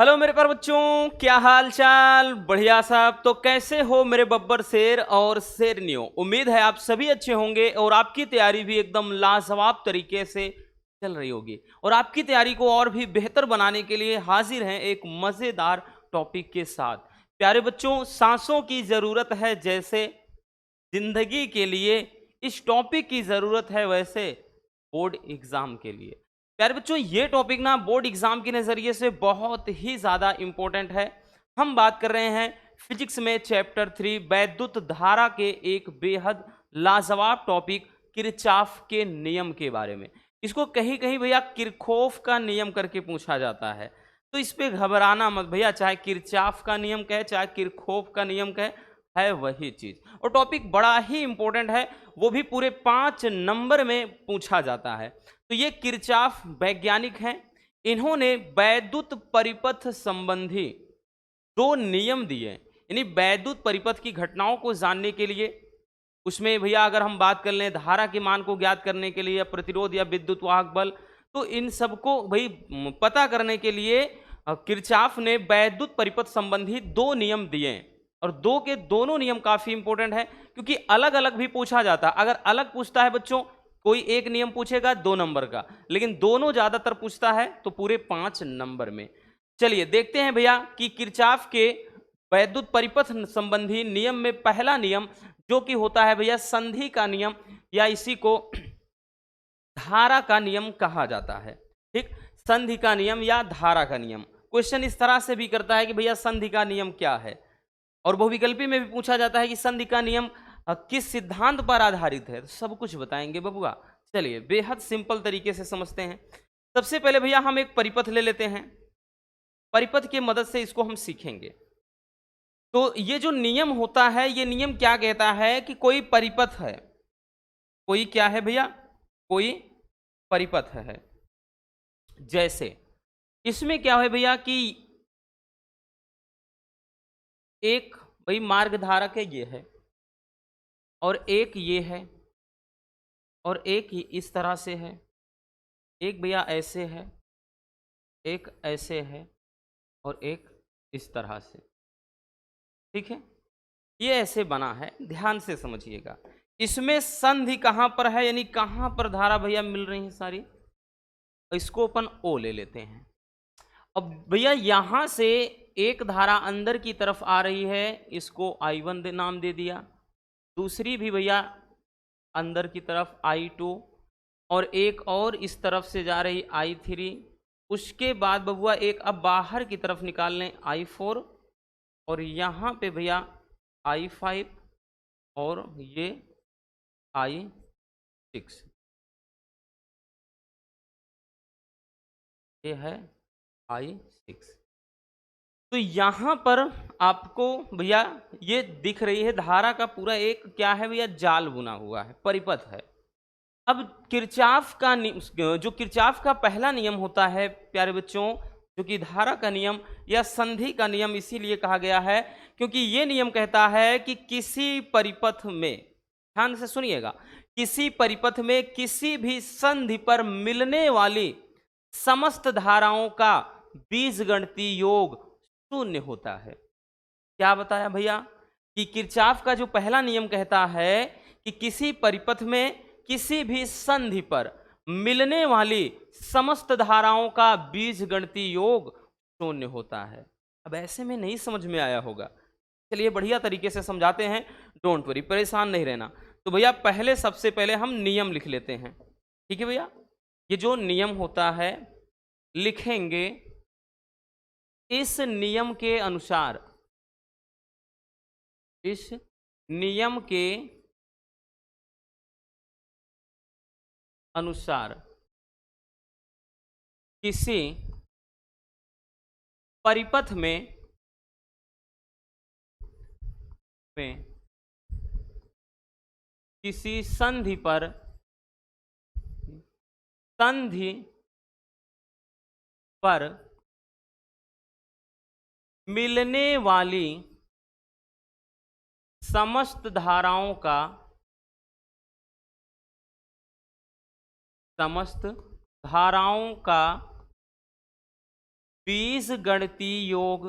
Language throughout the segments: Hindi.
हेलो मेरे प्यारे बच्चों, क्या हाल चाल। बढ़िया साहब। तो कैसे हो मेरे बब्बर शेर और शेरनियों। उम्मीद है आप सभी अच्छे होंगे और आपकी तैयारी भी एकदम लाजवाब तरीके से चल रही होगी। और आपकी तैयारी को और भी बेहतर बनाने के लिए हाजिर हैं एक मज़ेदार टॉपिक के साथ। प्यारे बच्चों, सांसों की ज़रूरत है जैसे जिंदगी के लिए इस टॉपिक की ज़रूरत है वैसे बोर्ड एग्ज़ाम के लिए। प्यारे बच्चों, ये टॉपिक ना बोर्ड एग्ज़ाम के नज़रिए से बहुत ही ज़्यादा इम्पोर्टेंट है। हम बात कर रहे हैं फिजिक्स में चैप्टर 3 वैद्युत धारा के एक बेहद लाजवाब टॉपिक किरचॉफ के नियम के बारे में। इसको कहीं कहीं भैया किरखोफ का नियम करके पूछा जाता है। तो इस पे घबराना मत भैया, चाहे किरचॉफ का नियम कहे चाहे किरखोफ का नियम कहे, है वही चीज। और टॉपिक बड़ा ही इंपॉर्टेंट है, वो भी पूरे 5 नंबर में पूछा जाता है। तो ये किरचॉफ वैज्ञानिक हैं। इन्होंने वैद्युत परिपथ संबंधी 2 नियम दिए, यानी वैद्युत परिपथ की घटनाओं को जानने के लिए। उसमें भैया अगर हम बात कर लें धारा के मान को ज्ञात करने के लिए या प्रतिरोध या विद्युत वाहक बल, तो इन सबको भाई पता करने के लिए किरचॉफ ने वैद्युत परिपथ संबंधी 2 नियम दिए। और दो के दोनों नियम काफी इंपॉर्टेंट है, क्योंकि अलग अलग भी पूछा जाता है। अगर अलग पूछता है बच्चों, कोई एक नियम पूछेगा 2 नंबर का, लेकिन दोनों ज्यादातर पूछता है तो पूरे 5 नंबर में। चलिए देखते हैं भैया कि किरचॉफ के वैद्युत परिपथ संबंधी नियम में पहला नियम जो कि होता है भैया संधि का नियम, या इसी को धारा का नियम कहा जाता है। ठीक, संधि का नियम या धारा का नियम। क्वेश्चन इस तरह से भी करता है कि भैया संधि का नियम क्या है, और बहुविकल्पी में भी पूछा जाता है कि संधि का नियम किस सिद्धांत पर आधारित है। तो सब कुछ बताएंगे बबुआ। चलिए बेहद सिंपल तरीके से समझते हैं। सबसे पहले भैया हम एक परिपथ ले लेते हैं, परिपथ की मदद से इसको हम सीखेंगे। तो ये जो नियम होता है, ये नियम क्या कहता है कि कोई परिपथ है, कोई क्या है भैया, कोई परिपथ है। जैसे इसमें क्या है भैया कि एक भाई मार्ग धारक है, ये है, और एक ये है, और एक इस तरह से है, एक भैया ऐसे है, एक ऐसे है, और एक इस तरह से। ठीक है, ये ऐसे बना है, ध्यान से समझिएगा। इसमें संधि कहां पर है, यानी कहां पर धारा भैया मिल रही है सारी। इसको अपन ओ ले लेते हैं। अब भैया यहां से एक धारा अंदर की तरफ आ रही है, इसको I1 नाम दे दिया। दूसरी भी भैया अंदर की तरफ I2, और एक और इस तरफ से जा रही I3। उसके बाद बबुआ एक अब बाहर की तरफ निकाल लें I4, और यहाँ पे भैया I5, और ये I6, ये है I6। तो यहाँ पर आपको भैया ये दिख रही है धारा का पूरा एक क्या है भैया, जाल बुना हुआ है, परिपथ है। अब किरचॉफ का जो किरचॉफ का पहला नियम होता है प्यारे बच्चों, जो कि धारा का नियम या संधि का नियम इसीलिए कहा गया है क्योंकि ये नियम कहता है कि किसी परिपथ में, ध्यान से सुनिएगा, किसी परिपथ में किसी भी संधि पर मिलने वाली समस्त धाराओं का बीजगणितीय योग शून्य होता है। क्या बताया भैया कि किरचॉफ का जो पहला नियम कहता है कि किसी परिपथ में किसी भी संधि पर मिलने वाली समस्त धाराओं का बीजगणितीय योग शून्य होता है। अब ऐसे में नहीं समझ में आया होगा, चलिए बढ़िया तरीके से समझाते हैं, डोंट वरी, परेशान नहीं रहना। तो भैया पहले सबसे पहले हम नियम लिख लेते हैं। ठीक है भैया, ये जो नियम होता है लिखेंगे, इस नियम के अनुसार, इस नियम के अनुसार किसी परिपथ में किसी संधि पर मिलने वाली समस्त धाराओं का बीजगणितीय योग,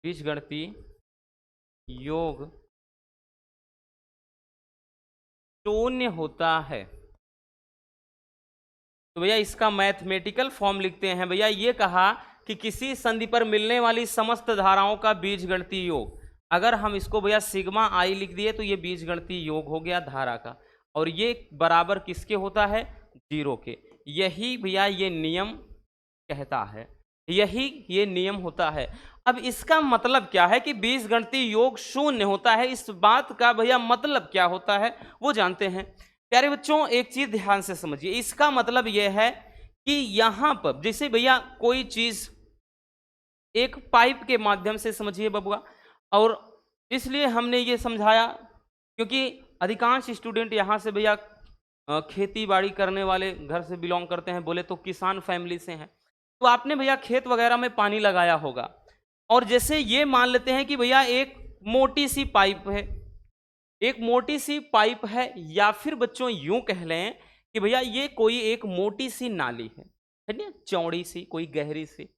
बीजगणितीय योग शून्य होता है। तो भैया इसका मैथमेटिकल फॉर्म लिखते हैं। भैया ये कहा कि किसी संधि पर मिलने वाली समस्त धाराओं का बीजगणितीय योग, अगर हम इसको भैया सिग्मा आई लिख दिए तो ये बीजगणितीय योग हो गया धारा का, और ये बराबर किसके होता है? 0 के। यही भैया ये नियम कहता है, यही ये नियम होता है। अब इसका मतलब क्या है कि बीजगणितीय योग शून्य होता है, इस बात का भैया मतलब क्या होता है वो जानते हैं। प्यारे बच्चों एक चीज ध्यान से समझिए, इसका मतलब यह है कि यहां पर जैसे भैया कोई चीज एक पाइप के माध्यम से, समझिए बबुआ, और इसलिए हमने ये समझाया क्योंकि अधिकांश स्टूडेंट यहाँ से भैया खेती बाड़ी करने वाले घर से बिलोंग करते हैं, बोले तो किसान फैमिली से हैं। तो आपने भैया खेत वगैरह में पानी लगाया होगा, और जैसे ये मान लेते हैं कि भैया एक मोटी सी पाइप है, एक मोटी सी पाइप है, या फिर बच्चों यूं कह लें कि भैया ये कोई एक मोटी सी नाली है ना, चौड़ी सी, कोई गहरी सी।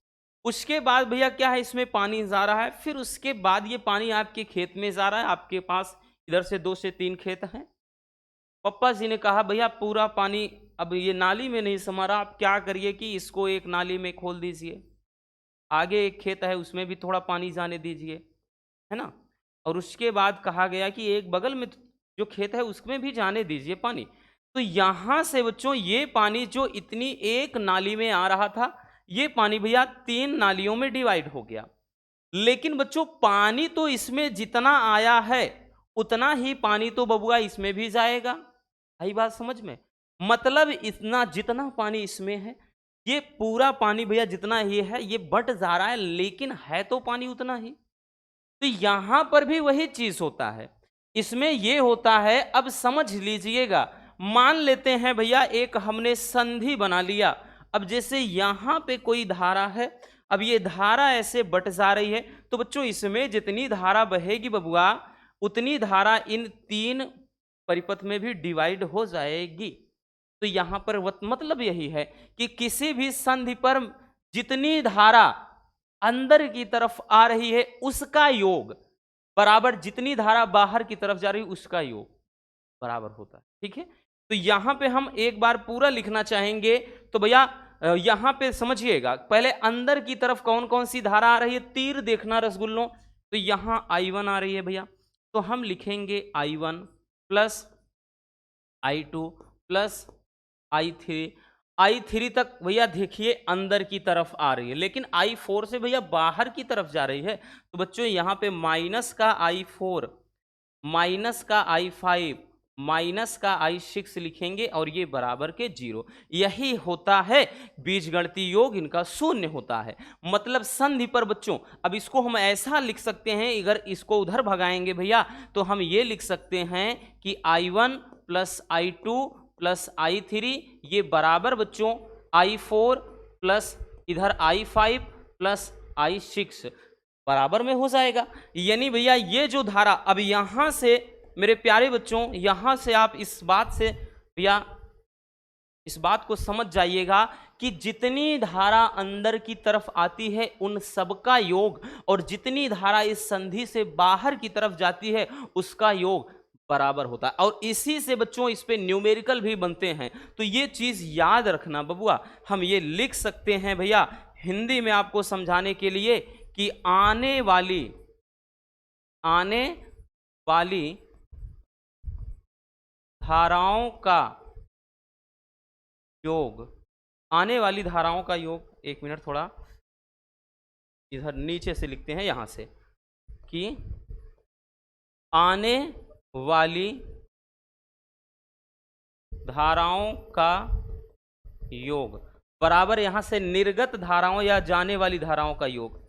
उसके बाद भैया क्या है, इसमें पानी जा रहा है, फिर उसके बाद ये पानी आपके खेत में जा रहा है। आपके पास इधर से 2 से 3 खेत हैं। पप्पा जी ने कहा भैया पूरा पानी अब ये नाली में नहीं समा रहा, आप क्या करिए कि इसको एक नाली में खोल दीजिए, आगे एक खेत है उसमें भी थोड़ा पानी जाने दीजिए, है ना। और उसके बाद कहा गया कि एक बगल में जो खेत है उसमें भी जाने दीजिए पानी। तो यहां से बच्चों ये पानी जो इतनी एक नाली में आ रहा था, ये पानी भैया 3 नालियों में डिवाइड हो गया। लेकिन बच्चों पानी तो इसमें जितना आया है उतना ही पानी तो बबुआ इसमें भी जाएगा। आई बात समझ में? मतलब इतना जितना पानी इसमें है, ये पूरा पानी भैया जितना ये है ये बट जा रहा है, लेकिन है तो पानी उतना ही। तो यहां पर भी वही चीज होता है, इसमें ये होता है। अब समझ लीजिएगा, मान लेते हैं भैया एक हमने संधि बना लिया। अब जैसे यहां पे कोई धारा है, अब ये धारा ऐसे बट जा रही है, तो बच्चों इसमें जितनी धारा बहेगी बबुआ उतनी धारा इन 3 परिपथ में भी डिवाइड हो जाएगी। तो यहां पर मतलब यही है कि किसी भी संधि पर जितनी धारा अंदर की तरफ आ रही है उसका योग बराबर जितनी धारा बाहर की तरफ जा रही है उसका योग बराबर होता है। ठीक है, तो यहां पे हम एक बार पूरा लिखना चाहेंगे। तो भैया यहां पे समझिएगा, पहले अंदर की तरफ कौन कौन सी धारा आ रही है, तीर देखना रसगुल्लों। तो यहां I1 आ रही है भैया, तो हम लिखेंगे I1 plus I2 plus I3 तक भैया देखिए अंदर की तरफ आ रही है, लेकिन I4 से भैया बाहर की तरफ जा रही है। तो बच्चों यहाँ पे माइनस का I4, माइनस का I5, माइनस का I6 लिखेंगे और ये बराबर के 0। यही होता है बीजगणितीय योग, इनका शून्य होता है। मतलब संधि पर बच्चों, अब इसको हम ऐसा लिख सकते हैं, अगर इसको उधर भगाएंगे भैया तो हम ये लिख सकते हैं कि I1 plus I2 plus I3 ये बराबर बच्चों I4 प्लस इधर I5 प्लस I6 बराबर में हो जाएगा। यानी भैया ये जो धारा, अब यहां से मेरे प्यारे बच्चों यहां से आप इस बात से भैया इस बात को समझ जाइएगा कि जितनी धारा अंदर की तरफ आती है उन सबका योग, और जितनी धारा इस संधि से बाहर की तरफ जाती है उसका योग बराबर होता है। और इसी से बच्चों इस पे न्यूमेरिकल भी बनते हैं। तो ये चीज याद रखना बबुआ, हम ये लिख सकते हैं भैया हिंदी में आपको समझाने के लिए कि आने वाली धाराओं का योग, आने वाली धाराओं का योग, एक मिनट थोड़ा इधर नीचे से लिखते हैं, यहां से कि आने वाली धाराओं का योग बराबर यहां से निर्गत धाराओं या जाने वाली धाराओं का योग,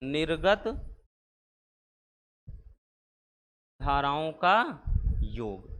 निर्गत धाराओं का योग।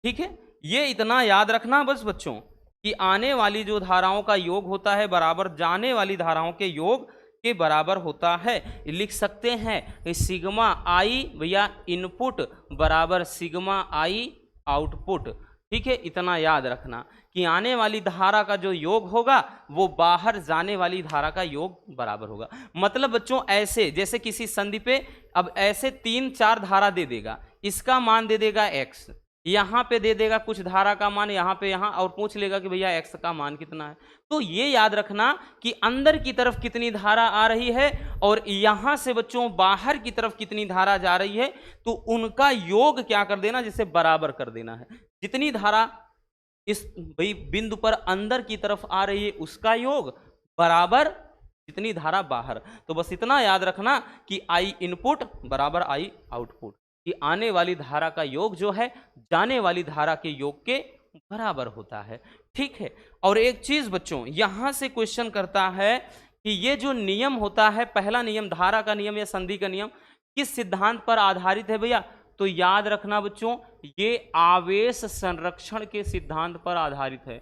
ठीक है, ये इतना याद रखना बस बच्चों कि आने वाली जो धाराओं का योग होता है बराबर जाने वाली धाराओं के योग के बराबर होता है। लिख सकते हैं सिग्मा आई भैया इनपुट बराबर सिग्मा आई आउटपुट। ठीक है, इतना याद रखना कि आने वाली धारा का जो योग होगा वो बाहर जाने वाली धारा का योग बराबर होगा। मतलब बच्चों ऐसे जैसे किसी संधि पे अब ऐसे 3-4 धारा दे देगा, इसका मान दे देगा x, यहाँ पे दे देगा कुछ धारा का मान यहाँ पे यहाँ, और पूछ लेगा कि भैया x का मान कितना है। तो ये याद रखना कि अंदर की तरफ कितनी धारा आ रही है और यहाँ से बच्चों बाहर की तरफ कितनी धारा जा रही है, तो उनका योग क्या कर देना, जिसे बराबर कर देना है। जितनी धारा इस भाई बिंदु पर अंदर की तरफ आ रही है उसका योग बराबर जितनी धारा बाहर। तो बस इतना याद रखना कि आई इनपुट बराबर आई आउटपुट, कि आने वाली धारा का योग जो है जाने वाली धारा के योग के बराबर होता है। ठीक है, और एक चीज बच्चों यहां से क्वेश्चन करता है कि ये जो नियम होता है, पहला नियम धारा का नियम या संधि का नियम, किस सिद्धांत पर आधारित है भैया? तो याद रखना बच्चों ये आवेश संरक्षण के सिद्धांत पर आधारित है।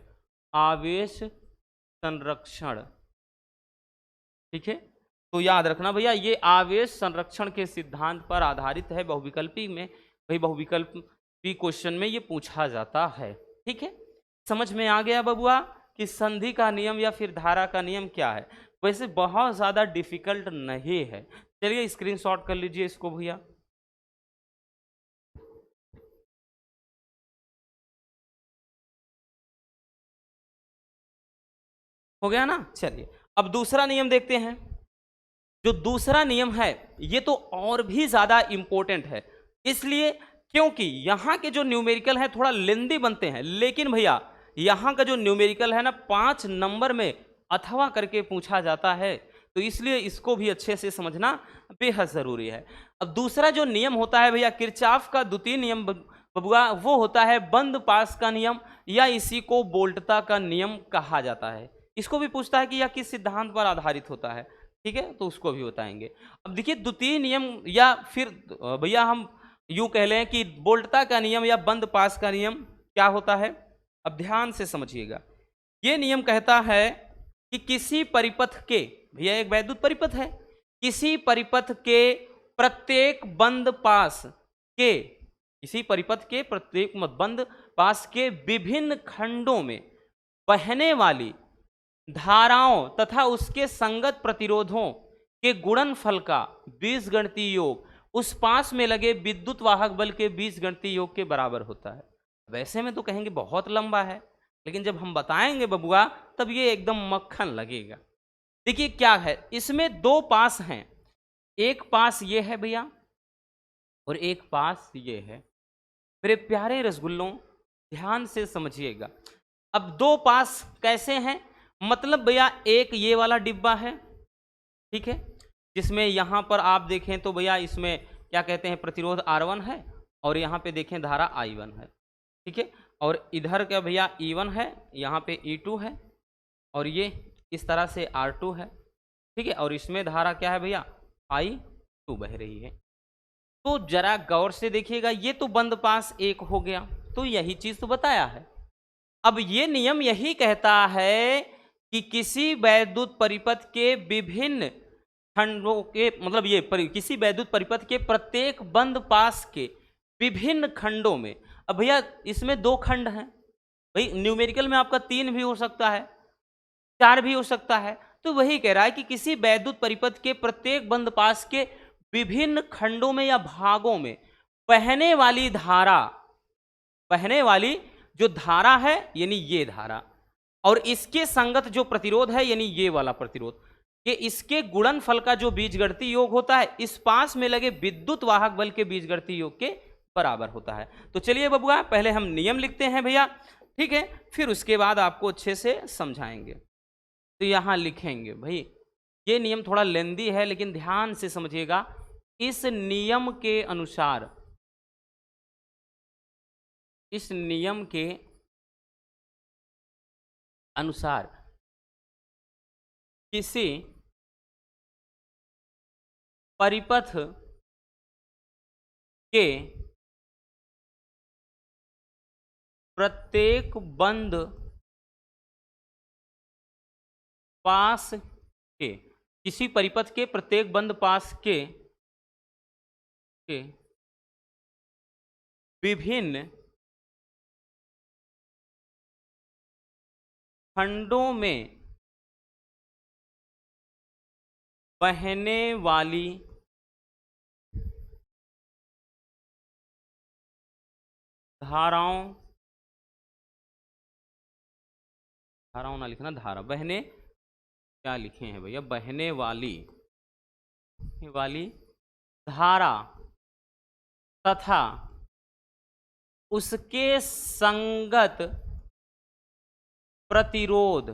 आवेश संरक्षण, ठीक है, तो याद रखना भैया ये आवेश संरक्षण के सिद्धांत पर आधारित है। बहुविकल्पी में भाई बहुविकल्पी क्वेश्चन में ये पूछा जाता है। ठीक है, समझ में आ गया बबुआ कि संधि का नियम या फिर धारा का नियम क्या है? वैसे बहुत ज्यादा डिफिकल्ट नहीं है। चलिए स्क्रीनशॉट कर लीजिए इसको भैया। हो गया ना? चलिए अब दूसरा नियम देखते हैं। जो दूसरा नियम है ये तो और भी ज्यादा इंपॉर्टेंट है, इसलिए क्योंकि यहां के जो न्यूमेरिकल है थोड़ा लेंदी बनते हैं, लेकिन भैया यहां का जो न्यूमेरिकल है ना 5 नंबर में अथवा करके पूछा जाता है, तो इसलिए इसको भी अच्छे से समझना बेहद जरूरी है। अब दूसरा जो नियम होता है भैया किरचॉफ का द्वितीय नियम बबुआ, वो होता है बंद पास का नियम, या इसी को बोल्टता का नियम कहा जाता है। इसको भी पूछता है कि यह किस सिद्धांत पर आधारित होता है। ठीक है, तो उसको भी बताएंगे। अब देखिए द्वितीय नियम या फिर भैया हम यूं कह लें कि बोल्टता का नियम या बंद पास का नियम क्या होता है, अब ध्यान से समझिएगा। ये नियम कहता है कि किसी परिपथ के, भैया एक वैद्युत परिपथ है, किसी परिपथ के प्रत्येक बंद पास के, किसी परिपथ के प्रत्येक बंद पास के विभिन्न खंडों में बहने वाली धाराओं तथा उसके संगत प्रतिरोधों के गुणनफल का बीजगणितीय योग उस पास में लगे विद्युत वाहक बल के बीजगणितीय योग के बराबर होता है। वैसे में तो कहेंगे बहुत लंबा है, लेकिन जब हम बताएंगे बबुआ तब ये एकदम मक्खन लगेगा। देखिए क्या है, इसमें 2 पास हैं, एक पास ये है भैया और एक पास ये है। मेरे प्यारे रसगुल्लों ध्यान से समझिएगा। अब 2 पास कैसे हैं, मतलब भैया एक ये वाला डिब्बा है, ठीक है, जिसमें यहां पर आप देखें तो भैया इसमें क्या कहते हैं प्रतिरोध R1 है और यहां पे देखें धारा I1 है। ठीक है, और इधर क्या भैया E1 है, यहाँ पे E2 है और ये इस तरह से R2 है। ठीक है, और इसमें धारा क्या है भैया I2 बह रही है। तो जरा गौर से देखिएगा, ये तो बंद पास एक हो गया, तो यही चीज तो बताया है। अब ये नियम यही कहता है कि किसी वैद्युत परिपथ के विभिन्न खंडों के, मतलब ये किसी वैद्युत परिपथ के प्रत्येक बंद पास के विभिन्न खंडों में, अब भैया इसमें 2 खंड हैं, भाई न्यूमेरिकल में आपका 3 भी हो सकता है, 4 भी हो सकता है, तो वही कह रहा है कि किसी वैद्युत परिपथ के प्रत्येक बंद पास के विभिन्न खंडों में या भागों में बहने वाली धारा, बहने वाली जो धारा है यानी ये धारा, और इसके संगत जो प्रतिरोध है यानी ये वाला प्रतिरोध, कि इसके गुणनफल का जो बीजगणितीय योग होता है इस पास में लगे विद्युत वाहक बल के बीजगणितीय योग के बराबर होता है। तो चलिए बबुआ पहले हम नियम लिखते हैं भैया, ठीक है, फिर उसके बाद आपको अच्छे से समझाएंगे। तो यहां लिखेंगे भाई, ये नियम थोड़ा लेंदी है लेकिन ध्यान से समझिएगा। इस नियम के अनुसार, इस नियम के अनुसार किसी परिपथ के प्रत्येक बंद पास के, किसी परिपथ के प्रत्येक बंद पास के विभिन्न खंडों में बहने वाली धाराओं, धाराओं ना लिखना, धारा, बहने, क्या लिखे हैं भैया, बहने वाली धारा तथा उसके संगत प्रतिरोध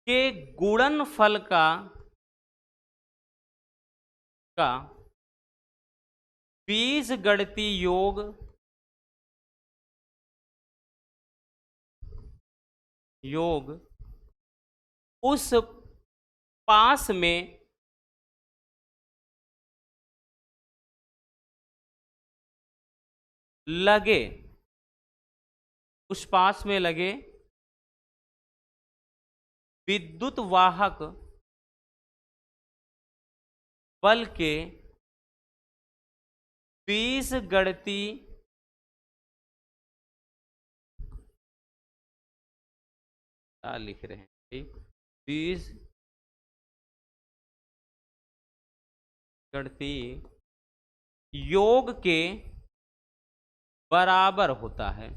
के गुणनफल का बीजगणितीय योग उस पास में लगे, विद्युत वाहक बल के बीजगणितीय क्या लिख रहे हैं, बीजगणितीय योग के बराबर होता है,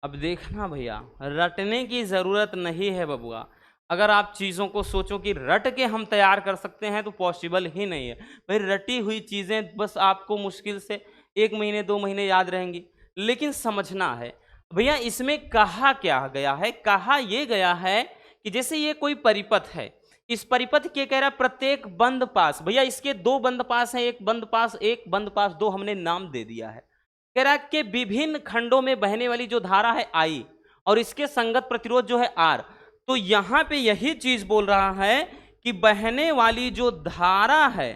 अब देखना भैया, रटने की जरूरत नहीं है बबुआ। अगर आप चीजों को सोचो कि रट के हम तैयार कर सकते हैं तो पॉसिबल ही नहीं है भाई। रटी हुई चीजें बस आपको मुश्किल से 1 महीने 2 महीने याद रहेंगी, लेकिन समझना है भैया इसमें कहा क्या गया है। कहा यह गया है कि जैसे ये कोई परिपथ है, इस परिपथ के कह रहा प्रत्येक बंद पास, भैया इसके 2 बंद पास हैं, एक बंद पास 2, हमने नाम दे दिया है। कह रहा कि विभिन्न खंडों में बहने वाली जो धारा है आई और इसके संगत प्रतिरोध जो है आर। तो यहां पे यही चीज बोल रहा है कि बहने वाली जो धारा है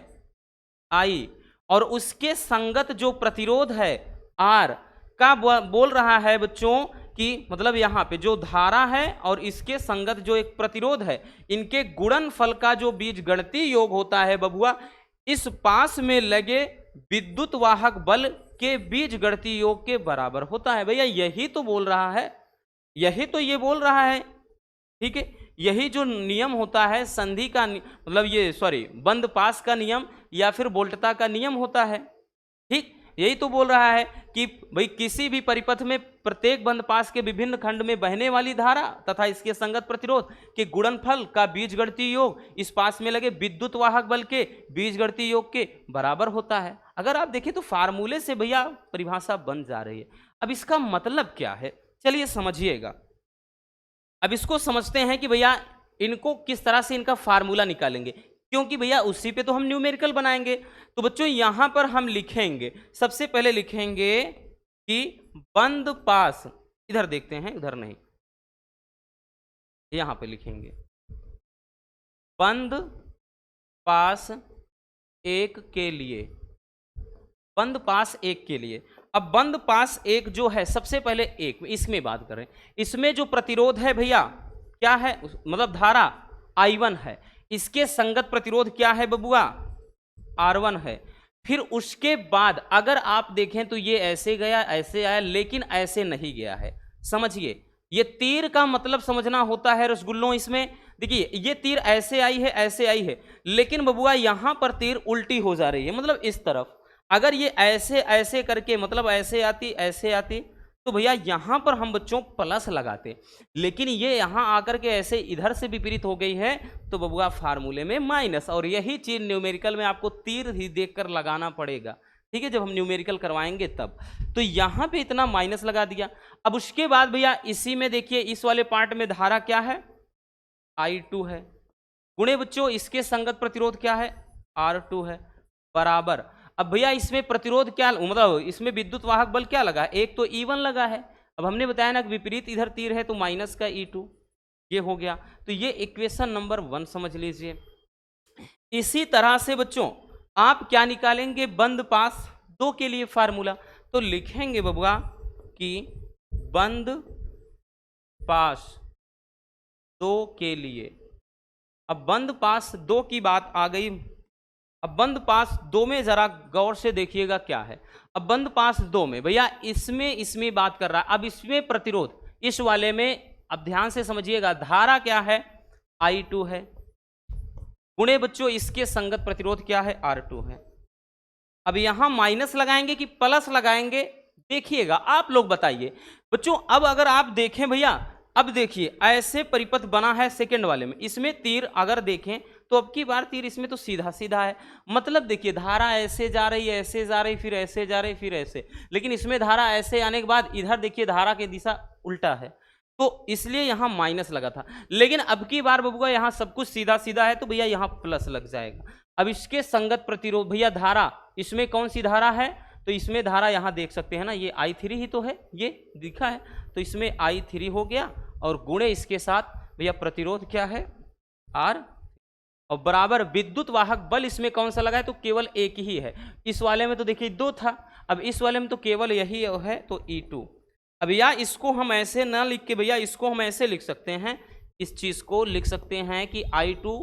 आई और उसके संगत जो प्रतिरोध है आर का बोल रहा है बच्चों कि मतलब यहां पे जो धारा है और इसके संगत जो एक प्रतिरोध है, इनके गुणनफल का जो बीजगणितीय योग होता है बबुआ, इस पास में लगे विद्युत वाहक बल के बीजगणितीय योग के बराबर होता है। भैया यही तो बोल रहा है, यही तो ये बोल रहा है, ठीक है। यही जो नियम होता है संधि का, मतलब ये बंद पास का नियम या फिर वोल्टता का नियम होता है, ठीक। यही तो बोल रहा है कि भाई किसी भी परिपथ में प्रत्येक बंद पास के विभिन्न खंड में बहने वाली धारा तथा इसके संगत प्रतिरोध के गुणनफल का बीजगणितीय योग इस पास में लगे विद्युत वाहक बल के बीजगणितीय योग के बराबर होता है। अगर आप देखें तो फार्मूले से भैया परिभाषा बन जा रही है। अब इसका मतलब क्या है, चलिए समझिएगा। अब इसको समझते हैं कि भैया इनको किस तरह से इनका फार्मूला निकालेंगे, क्योंकि भैया उसी पे तो हम न्यूमेरिकल बनाएंगे। तो बच्चों यहां पर हम लिखेंगे, सबसे पहले लिखेंगे कि बंद पास, इधर देखते हैं, इधर नहीं, यहां पे लिखेंगे बंद पास एक के लिए, बंद पास एक के लिए। अब बंद पास एक जो है, सबसे पहले एक इसमें बात करें, इसमें जो प्रतिरोध है भैया क्या है, मतलब धारा I1 है, इसके संगत प्रतिरोध क्या है बबुआ, R1 है। फिर उसके बाद अगर आप देखें तो ये ऐसे गया, ऐसे आया, लेकिन ऐसे नहीं गया है। समझिए, ये तीर का मतलब समझना होता है रसगुल्लों। इसमें देखिए ये तीर ऐसे आई है, ऐसे आई है, लेकिन बबुआ यहां पर तीर उल्टी हो जा रही है, मतलब इस तरफ। अगर ये ऐसे ऐसे करके मतलब ऐसे आती तो भैया यहां पर हम बच्चों प्लस लगाते, लेकिन ये यहां आकर के ऐसे इधर से विपरीत हो गई है तो बबुआ फार्मूले में माइनस। और यही चीज न्यूमेरिकल में आपको तीर ही देखकर लगाना पड़ेगा, ठीक है, जब हम न्यूमेरिकल करवाएंगे तब। तो यहां पे इतना माइनस लगा दिया। अब उसके बाद भैया इसी में देखिए, इस वाले पार्ट में धारा क्या है, I2 है, गुणे बच्चों इसके संगत प्रतिरोध क्या है, R2 है, बराबर। अब भैया इसमें प्रतिरोध क्या, मतलब इसमें विद्युत वाहक बल क्या लगा है, एक तो E1 लगा है। अब हमने बताया ना कि विपरीत इधर तीर है तो माइनस का E2, ये हो गया। तो ये इक्वेशन नंबर 1 समझ लीजिए। इसी तरह से बच्चों आप क्या निकालेंगे, बंद पास 2 के लिए फार्मूला, तो लिखेंगे बबुआ कि बंद पास 2 के लिए अब बंद पास दो की बात आ गई। अब बंद पास दो में जरा गौर से देखिएगा क्या है। अब बंद पास दो में भैया इसमें बात कर रहा है। अब इसमें प्रतिरोध, इस वाले में अब ध्यान से समझिएगा, धारा क्या है, I2 है, गुणे बच्चों इसके संगत प्रतिरोध क्या है, R2 है। अब यहां माइनस लगाएंगे कि प्लस लगाएंगे, देखिएगा आप लोग बताइए बच्चों। अब अगर आप देखें भैया, अब देखिए ऐसे परिपथ बना है सेकंड वाले में, इसमें तीर अगर देखें तो अब की बार तीर इसमें तो सीधा सीधा है, मतलब देखिए धारा ऐसे जा रही है, ऐसे जा रही, फिर ऐसे जा रही, फिर ऐसे, लेकिन इसमें धारा ऐसे आने के बाद इधर देखिए धारा की दिशा उल्टा है, तो इसलिए यहां माइनस लगा था। लेकिन अब की बार बबुआ यहां सब कुछ सीधा सीधा है तो भैया यहां प्लस लग जाएगा। अब इसके संगत प्रतिरोध भैया धारा, इसमें कौन सी धारा है, तो इसमें धारा यहां देख सकते हैं ना, ये I3 ही तो है, ये दिखा है, तो इसमें I3 हो गया और गुणे इसके साथ भैया प्रतिरोध क्या है, R, और बराबर विद्युत वाहक बल इसमें कौन सा लगा है, तो केवल एक ही है। इस वाले में तो देखिए दो था, अब इस वाले में तो केवल यही है, तो E2। अब या इसको हम ऐसे ना लिख के भैया, इसको हम ऐसे लिख सकते हैं, इस चीज को लिख सकते हैं कि I2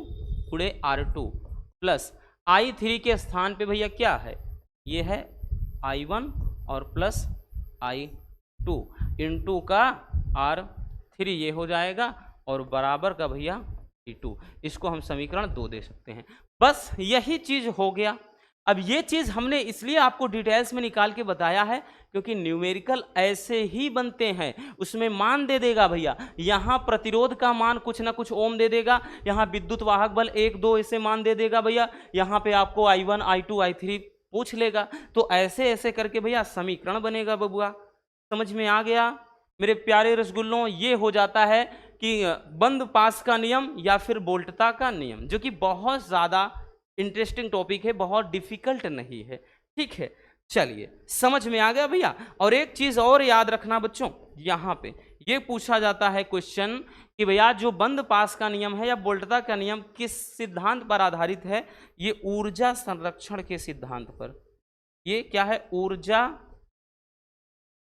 गुणे R2 प्लस I3 के स्थान पे भैया क्या है, ये है I1 और प्लस I2 इंटू का R3, ये हो जाएगा, और बराबर का भैया E2। इसको हम समीकरण 2 दे सकते हैं। बस यही चीज हो गया। अब ये चीज हमने इसलिए आपको डिटेल्स में निकाल के बताया है क्योंकि न्यूमेरिकल ऐसे ही बनते हैं, उसमें मान दे देगा भैया, यहाँ प्रतिरोध का मान कुछ ना कुछ ओम दे देगा, यहाँ विद्युत वाहक बल 1 2 ऐसे मान दे देगा भैया, यहाँ पे आपको I1 I2 I3 पूछ लेगा, तो ऐसे ऐसे करके भैया समीकरण बनेगा बबुआ। समझ में आ गया मेरे प्यारे रसगुल्लों? ये हो जाता है कि बंद पास का नियम या फिर बोल्टता का नियम, जो कि बहुत ज्यादा इंटरेस्टिंग टॉपिक है, बहुत डिफिकल्ट नहीं है। ठीक है, चलिए समझ में आ गया भैया। और एक चीज और याद रखना बच्चों, यहाँ पे ये पूछा जाता है क्वेश्चन कि भैया जो बंद पास का नियम है या बोल्टता का नियम किस सिद्धांत पर आधारित है, ये ऊर्जा संरक्षण के सिद्धांत पर। ये क्या है, ऊर्जा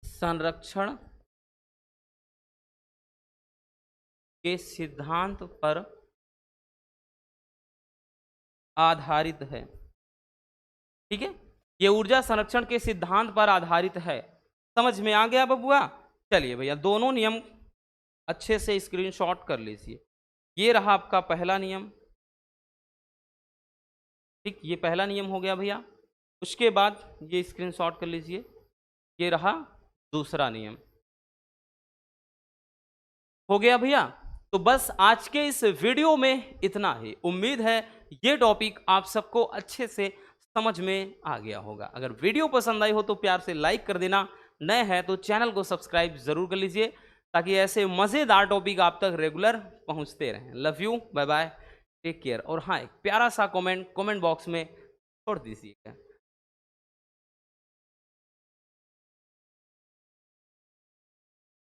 संरक्षण के सिद्धांत पर आधारित है। ठीक है, ये ऊर्जा संरक्षण के सिद्धांत पर आधारित है। समझ में आ गया बबुआ? चलिए भैया दोनों नियम अच्छे से स्क्रीनशॉट कर लीजिए। ये रहा आपका पहला नियम, ठीक, ये पहला नियम हो गया भैया। उसके बाद ये स्क्रीनशॉट कर लीजिए, ये रहा दूसरा नियम। हो गया भैया? तो बस आज के इस वीडियो में इतना ही। उम्मीद है ये टॉपिक आप सबको अच्छे से समझ में आ गया होगा। अगर वीडियो पसंद आई हो तो प्यार से लाइक कर देना, नए हैं तो चैनल को सब्सक्राइब जरूर कर लीजिए ताकि ऐसे मज़ेदार टॉपिक आप तक रेगुलर पहुंचते रहें। Love you, bye bye, take care. और हाँ, एक प्यारा सा कमेंट बॉक्स में छोड़ दीजिएगा।